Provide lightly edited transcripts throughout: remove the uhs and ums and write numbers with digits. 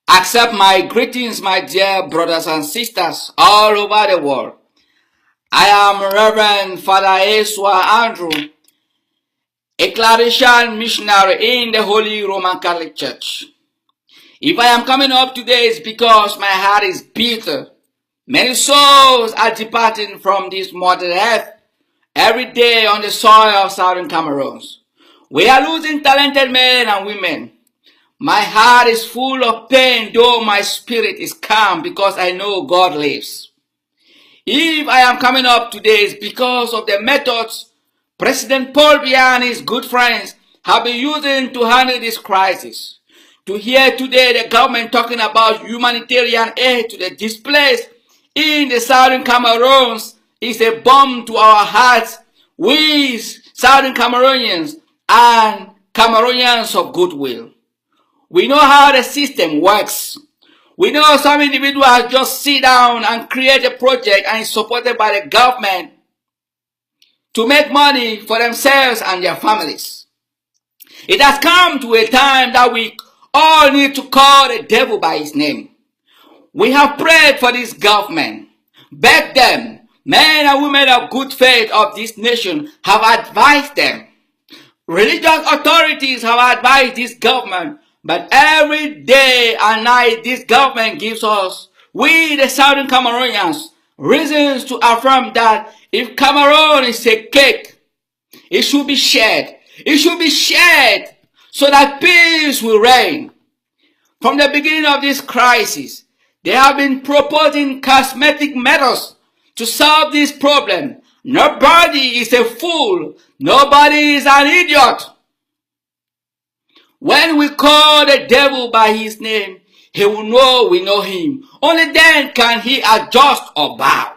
Accept my greetings, my dear brothers and sisters all over the world. I am Reverend Father Eswa Andrew, a Claretian missionary in the Holy Roman Catholic Church. If I am coming up today, it's because my heart is bitter. Many souls are departing from this Mother Earth every day on the soil of Southern Cameroon. We are losing talented men and women. My heart is full of pain, though my spirit is calm because I know God lives. If I am coming up today, it's because of the methods President Paul Biya and his good friends have been using to handle this crisis. To hear today the government talking about humanitarian aid to the displaced in the Southern Cameroons is a bomb to our hearts. We Southern Cameroonians and Cameroonians of goodwill. We know how the system works. We know some individuals just sit down and create a project and is supported by the government to make money for themselves and their families. It has come to a time that we all need to call the devil by his name. We have prayed for this government, begged them. Men and women of good faith of this nation have advised them. Religious authorities have advised this government. But every day and night, this government gives us, we the Southern Cameroonians, reasons to affirm that if Cameroon is a cake, it should be shared. It should be shared so that peace will reign. From the beginning of this crisis, they have been proposing cosmetic methods to solve this problem. Nobody is a fool. Nobody is an idiot. When we call the devil by his name, he will know we know him. Only then can he adjust or bow.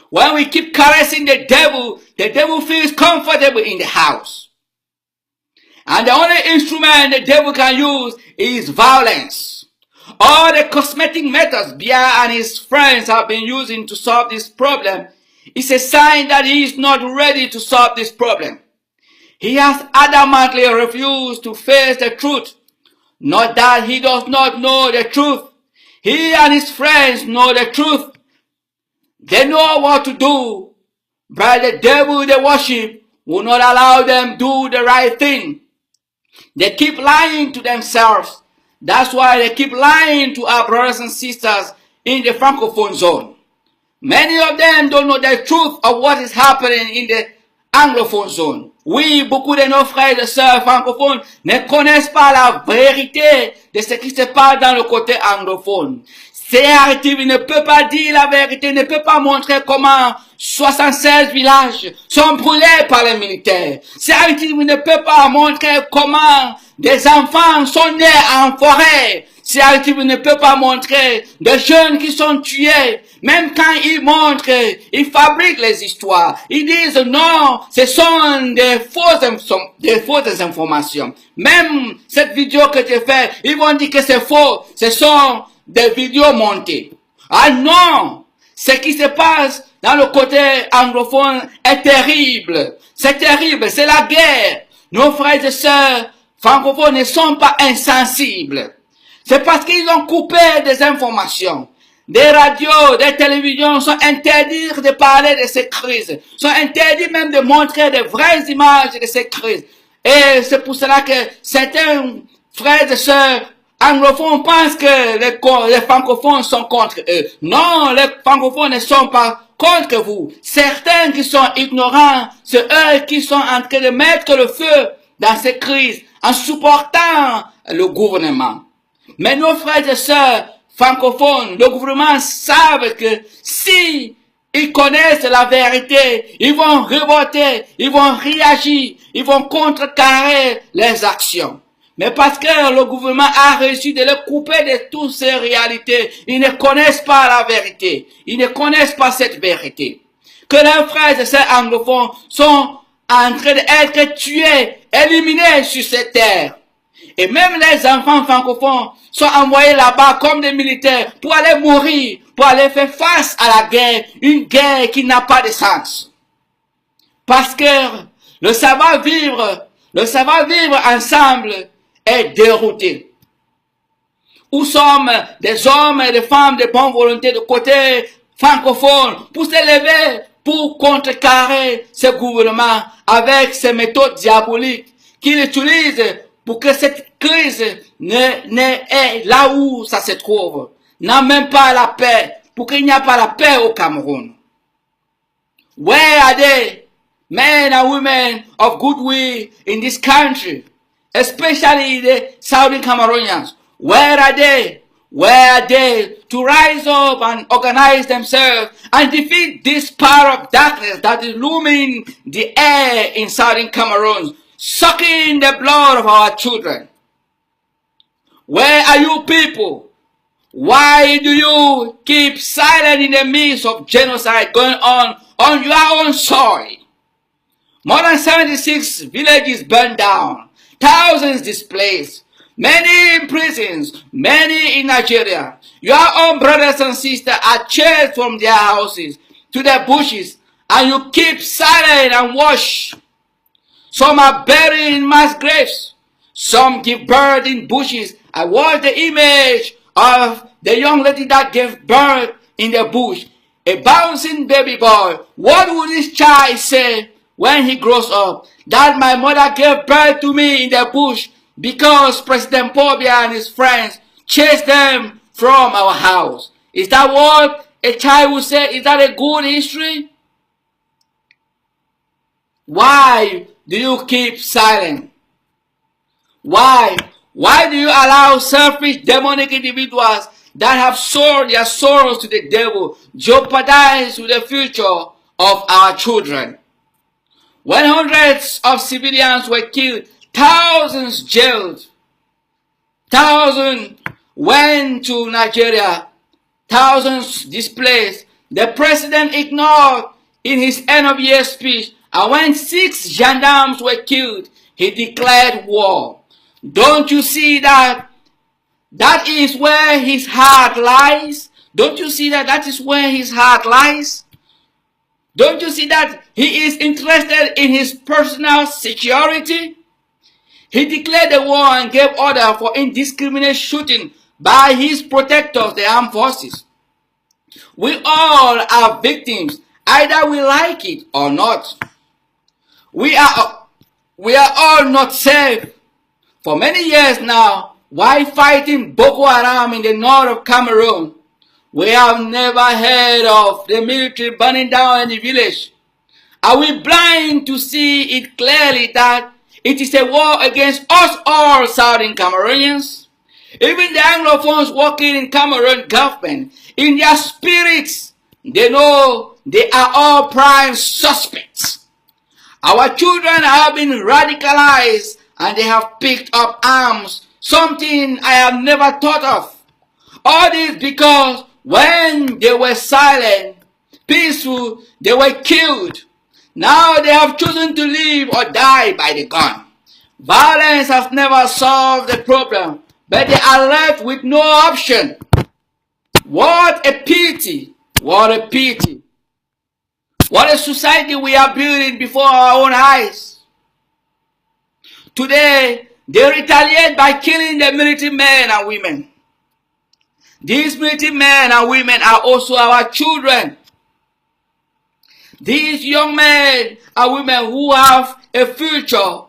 When we keep caressing the devil feels comfortable in the house. And the only instrument the devil can use is violence. All the cosmetic methods Biya and his friends have been using to solve this problem is a sign that he is not ready to solve this problem. He has adamantly refused to face the truth. Not that he does not know the truth. He and his friends know the truth. They know what to do. But the devil they worship will not allow them to do the right thing. They keep lying to themselves. That's why they keep lying to our brothers and sisters in the Francophone zone. Many of them don't know the truth of what is happening in the Anglophone zone. Oui, beaucoup de nos frères et sœurs francophones ne connaissent pas la vérité de ce qui se passe dans le côté anglophone. CRTV ne peut pas dire la vérité, ne peut pas montrer comment 76 villages sont brûlés par les militaires. CRTV ne peut pas montrer comment des enfants sont nés en forêt. CRTV ne peut pas montrer des jeunes qui sont tués. Même quand ils montrent, ils fabriquent les histoires. Ils disent non, ce sont des fausses informations. Même cette vidéo que tu fais, ils vont dire que c'est faux. Ce sont des vidéos montées. Ah non! Ce qui se passe dans le côté anglophone est terrible. C'est terrible, c'est la guerre. Nos frères et sœurs francophones ne sont pas insensibles. C'est parce qu'ils ont coupé des informations. Des radios, des télévisions sont interdits de parler de ces crises. Sont interdits même de montrer de vraies images de ces crises. Et c'est pour cela que certains frères et sœurs anglophones pensent que les francophones sont contre eux. Non, les francophones ne sont pas contre vous. Certains qui sont ignorants, c'est eux qui sont en train de mettre le feu dans ces crises en supportant le gouvernement. Mais nos frères et sœurs francophones, le gouvernement savent que si ils connaissent la vérité, ils vont révolter, ils vont réagir, ils vont contrecarrer les actions. Mais parce que le gouvernement a réussi de les couper de toutes ces réalités, ils ne connaissent pas la vérité. Ils ne connaissent pas cette vérité. Que les frères et sœurs anglophones sont en train d'être tués, éliminés sur cette terre. Et même les enfants francophones sont envoyés là-bas comme des militaires pour aller mourir, pour aller faire face à la guerre, une guerre qui n'a pas de sens. Parce que le savoir-vivre ensemble est dérouté. Où sont des hommes et des femmes de bonne volonté de côté francophone pour se lever, pour contrecarrer ce gouvernement avec ses méthodes diaboliques qu'il utilise pour que cette crise ne là où ça se trouve, n'a même pas la paix, pour qu'il n'y ait pas la paix au Cameroun. Where are they, men and women of goodwill in this country, especially the Southern Cameroonians? Where are they? Where are they to rise up and organize themselves and defeat this power of darkness that is looming the air in Southern Cameroon, sucking the blood of our children? Where are you people? Why do you keep silent in the midst of genocide going on your own soil? More than 76 villages burned down, thousands displaced, many in prisons, many in Nigeria. Your own brothers and sisters are chased from their houses to the bushes, and you keep silent and watch. Some are buried in mass graves. Some give birth in bushes. I watched the image of the young lady that gave birth in the bush, a bouncing baby boy. What would this child say when he grows up? That my mother gave birth to me in the bush because President Pobia and his friends chased them from our house. Is that what a child would say? Is that a good history? Why do you keep silent? Why? Why do you allow selfish, demonic individuals that have sold their sorrows to the devil jeopardize the future of our children? When hundreds of civilians were killed, thousands jailed, thousands went to Nigeria, thousands displaced, the president ignored in his end of year speech, and when 6 gendarmes were killed, he declared war. Don't you see that that is where his heart lies? Don't you see that that is where his heart lies? Don't you see that he is interested in his personal security? He declared the war and gave order for indiscriminate shooting by his protectors, the armed forces. We all are victims, either we like it or not. We are all not safe. For many years now, while fighting Boko Haram in the north of Cameroon, we have never heard of the military burning down any village. Are we blind to see it clearly that it is a war against us all Southern Cameroonians? Even the Anglophones working in Cameroon government, in their spirits, they know they are all prime suspects. Our children have been radicalized and they have picked up arms, something I have never thought of. All this because when they were silent, peaceful, they were killed. Now they have chosen to live or die by the gun. Violence has never solved the problem, but they are left with no option. What a pity! What a pity! What a society we are building before our own eyes. Today, they retaliate by killing the military men and women. These military men and women are also our children. These young men and women who have a future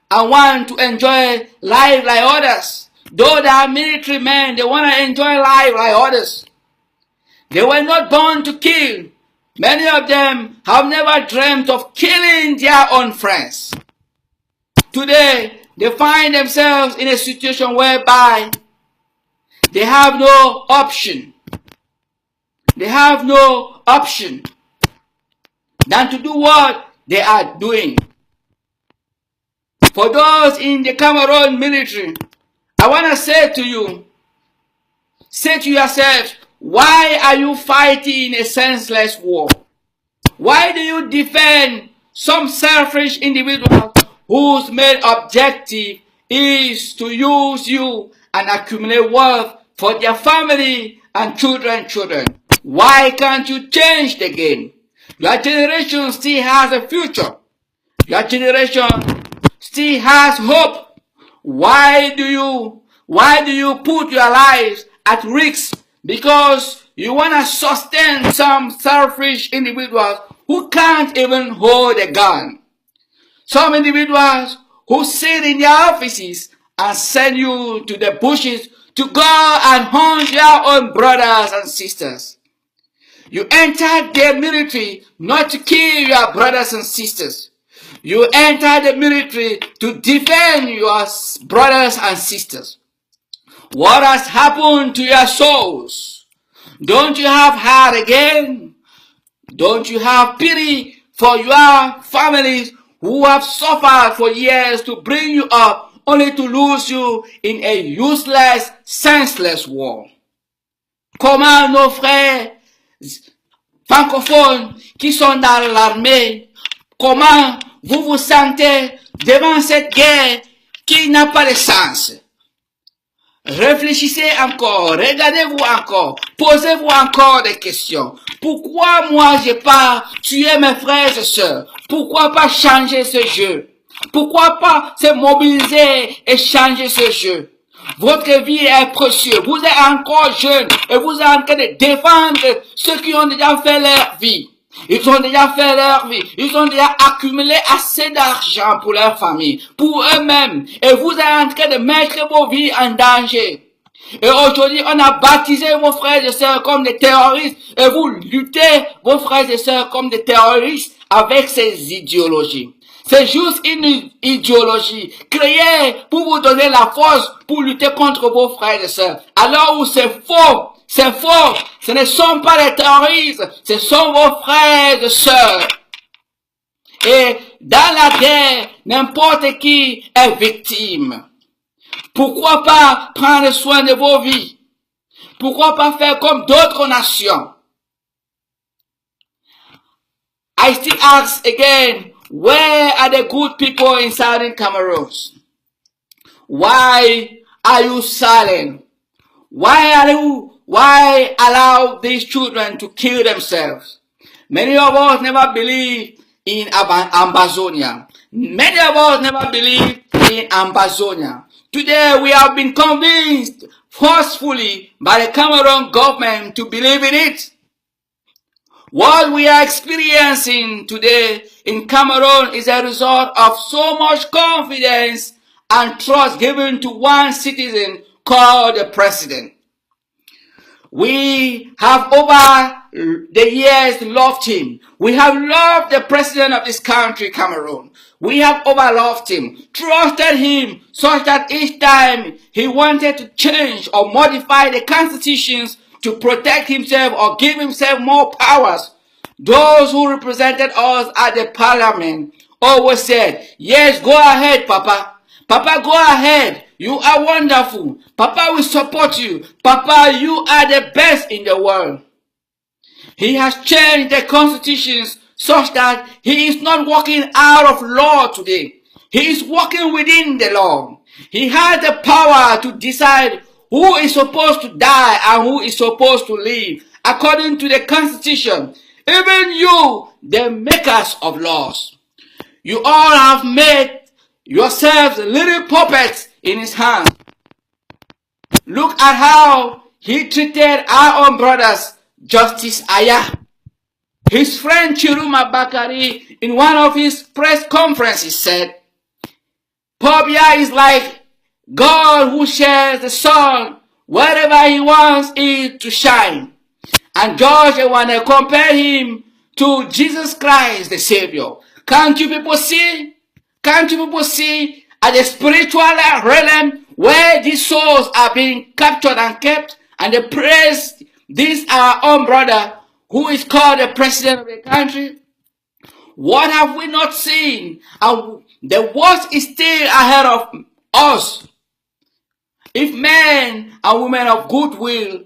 and want to enjoy life like others. Though they are military men, they want to enjoy life like others. They were not born to kill. Many of them have never dreamt of killing their own friends. Today, they find themselves in a situation whereby they have no option. They have no option than to do what they are doing. For those in the Cameroon military, I want to say to you, say to yourselves, why are you fighting a senseless war? Why do you defend some selfish individual whose main objective is to use you and accumulate wealth for their family and children? Why can't you change the game? Your generation still has a future. Your generation still has hope. Why do Why do you put your lives at risk? Because you want to sustain some selfish individuals who can't even hold a gun. Some individuals who sit in their offices and send you to the bushes to go and hunt your own brothers and sisters. You enter the military not to kill your brothers and sisters. You enter the military to defend your brothers and sisters. What has happened to your souls? Don't you have heart again? Don't you have pity for your families who have suffered for years to bring you up only to lose you in a useless, senseless war? Comment nos frères francophones qui sont dans l'armée, comment vous vous sentez devant cette guerre qui n'a pas de sens? Réfléchissez encore, regardez-vous encore, posez-vous encore des questions. Pourquoi moi j'ai pas tué mes frères et sœurs? Pourquoi pas changer ce jeu? Pourquoi pas se mobiliser et changer ce jeu? Votre vie est précieuse, vous êtes encore jeune et vous êtes en train de défendre ceux qui ont déjà fait leur vie. Ils ont déjà fait leur vie. Ils ont déjà accumulé assez d'argent pour leur famille, pour eux-mêmes. Et vous êtes en train de mettre vos vies en danger. Et aujourd'hui, on a baptisé vos frères et sœurs comme des terroristes. Et vous luttez, vos frères et sœurs, comme des terroristes avec ces idéologies. C'est juste une idéologie créée pour vous donner la force pour lutter contre vos frères et sœurs. Alors où c'est faux. C'est faux. Ce ne sont pas les terroristes. Ce sont vos frères et sœurs. Et dans la guerre, n'importe qui est victime. Pourquoi pas prendre soin de vos vies? Pourquoi pas faire comme d'autres nations? I still ask again, where are the good people in Southern Cameroon? Why are you silent? Why allow these children to kill themselves? Many of us never believe in Ambazonia. Many of us never believe in Ambazonia. Today we have been convinced forcefully by the Cameroon government to believe in it. What we are experiencing today in Cameroon is a result of so much confidence and trust given to one citizen called the president. We have over the years loved him. We have loved the president of this country, Cameroon. We have overloved him, trusted him, such that each time he wanted to change or modify the constitutions to protect himself or give himself more powers, those who represented us at the parliament always said, yes, go ahead, Papa. Papa, go ahead. You are wonderful. Papa will support you. Papa, you are the best in the world. He has changed the constitutions such that he is not walking out of law today. He is walking within the law. He has the power to decide who is supposed to die and who is supposed to live according to the constitution. Even you, the makers of laws. You all have made yourselves little puppets in his hand. Look at how he treated our own brothers, Justice Aya. His friend Chiruma Bakari, in one of his press conferences, said, Pobia is like God who shares the sun wherever he wants it to shine. And George Ewane compared him to Jesus Christ, the Savior. Can't you people see? Can't you people see at the spiritual realm where these souls are being captured and kept, and they praise this our own brother who is called the president of the country? What have we not seen? And the worst is still ahead of us. If men and women of goodwill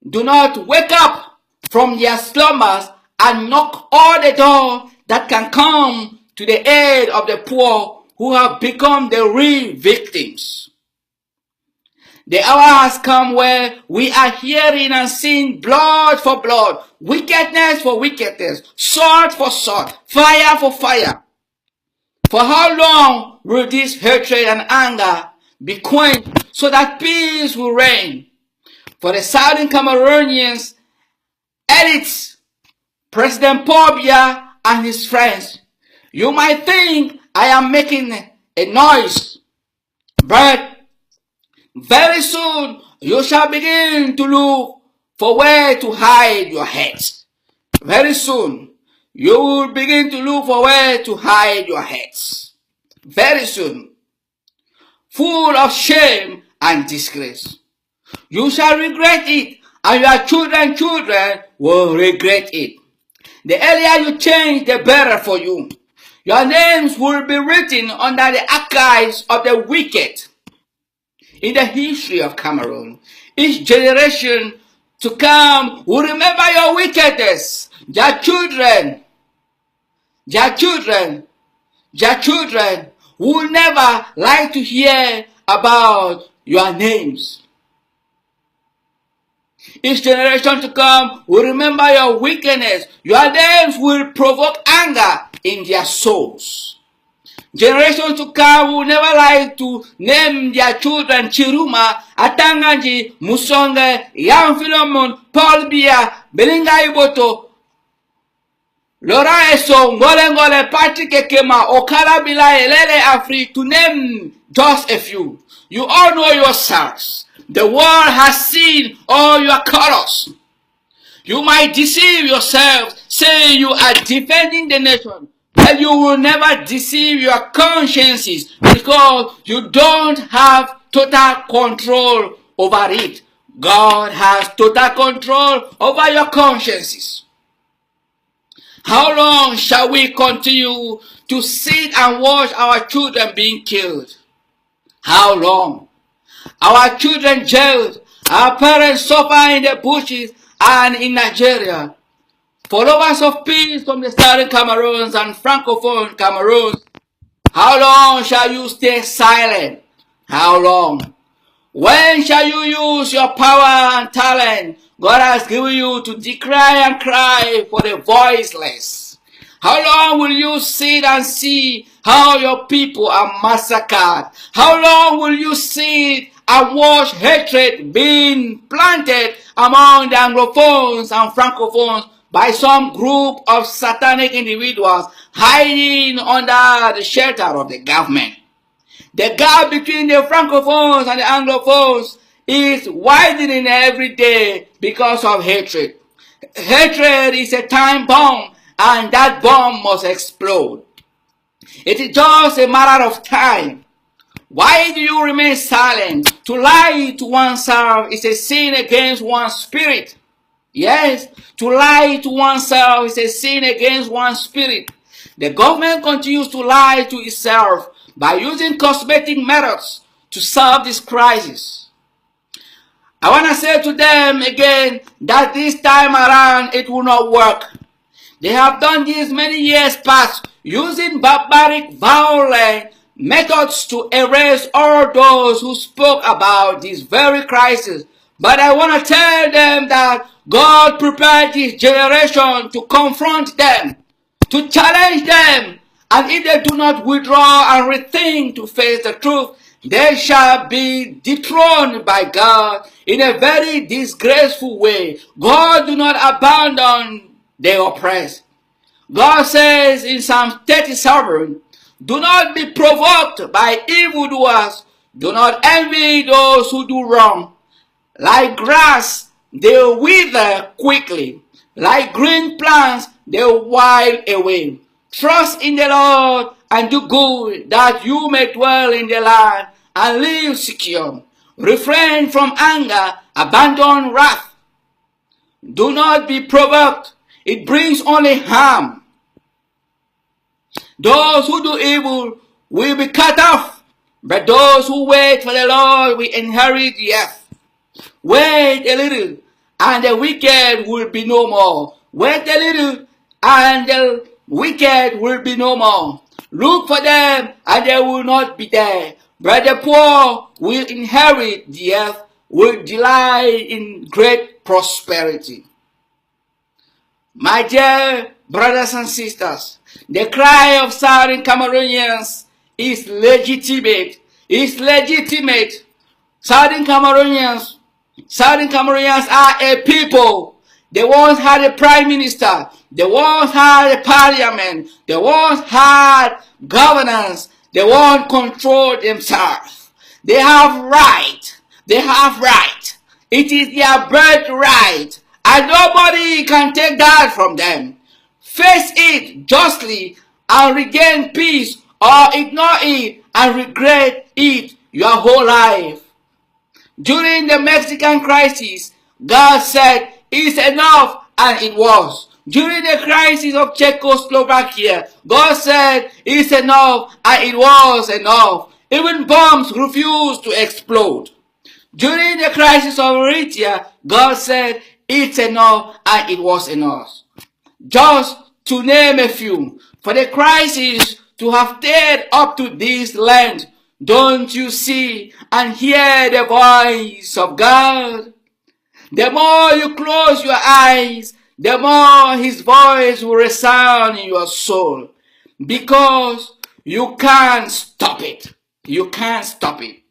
do not wake up from their slumbers and knock all the doors that can come to the aid of the poor who have become the real victims. The hour has come where we are hearing and seeing blood for blood, wickedness for wickedness, sword for sword, fire for fire. For how long will this hatred and anger be quenched so that peace will reign. For the Southern Cameroonians, elites, President Paul Biya and his friends, you might think I am making a noise, but very soon you shall begin to look for where to hide your heads. Very soon you will begin to look for where to hide your heads. Very soon. Full of shame and disgrace. You shall regret it, and your children will regret it. The earlier you change, the better for you. Your names will be written under the archives of the wicked. In the history of Cameroon, each generation to come will remember your wickedness. Their children will never like to hear about your names. Each generation to come will remember your wickedness. Your names will provoke anger in their souls. Generations to come will never like to name their children Chiruma, Atanganji, Musonge, Yan Philemon, Paul Biya, Belinga Iboto, Laurent Esso, Ngole, Patrick Ekema, Okara Bila, Elele Afri, to name just a few. You all know yourselves. The world has seen all your colors. You might deceive yourselves, saying you are defending the nation, but you will never deceive your consciences because you don't have total control over it. God has total control over your consciences. How long shall we continue to sit and watch our children being killed? How long? Our children jailed, our parents suffer in the bushes and in Nigeria. Followers of peace from the Southern Cameroons and Francophone Cameroons, how long shall you stay silent? How long? When shall you use your power and talent God has given you to decry and cry for the voiceless? How long will you sit and see how your people are massacred? How long will you sit and watch hatred being planted among the Anglophones and Francophones by some group of satanic individuals hiding under the shelter of the government? The gap between the Francophones and the Anglophones is widening every day because of hatred. Hatred is a time bomb, and that bomb must explode. It is just a matter of time. Why do you remain silent? To lie to oneself is a sin against one's spirit. Yes, to lie to oneself is a sin against one's spirit. The government continues to lie to itself by using cosmetic methods to solve this crisis. I want to say to them again that this time around it will not work. They have done this many years past using barbaric, violent methods to erase all those who spoke about this very crisis. But I want to tell them that God prepared this generation to confront them, to challenge them, and if they do not withdraw and rethink to face the truth, they shall be dethroned by God in a very disgraceful way. God do not abandon the oppressed. God says in Psalm 37, do not be provoked by evildoers. Do not envy those who do wrong. Like grass, they wither quickly. Like green plants, they wilt away. Trust in the Lord and do good, that you may dwell in the land and live secure. Refrain from anger, abandon wrath. Do not be provoked. It brings only harm. Those who do evil will be cut off, but those who wait for the Lord will inherit the earth. Wait a little, and the wicked will be no more. Wait a little, and the wicked will be no more. Look for them, and they will not be there. But the poor will inherit the earth, will delight in great prosperity. My dear brothers and sisters, the cry of Southern Cameroonians is legitimate. It's legitimate. Southern Cameroonians are a people. They once had a prime minister. They once had a parliament. They once had governance. They once controlled themselves. They have right. They have right. It is their birthright. And nobody can take that from them. Face it justly and regain peace, or ignore it and regret it your whole life. During the Mexican crisis, God said, it's enough, and it was. During the crisis of Czechoslovakia, God said, it's enough, and it was enough. Even bombs refused to explode. During the crisis of Eritrea, God said, it's enough, and it was enough. Just to name a few, for the crisis to have stayed up to this length, don't you see and hear the voice of God? The more you close your eyes, the more His voice will resound in your soul. Because you can't stop it. You can't stop it.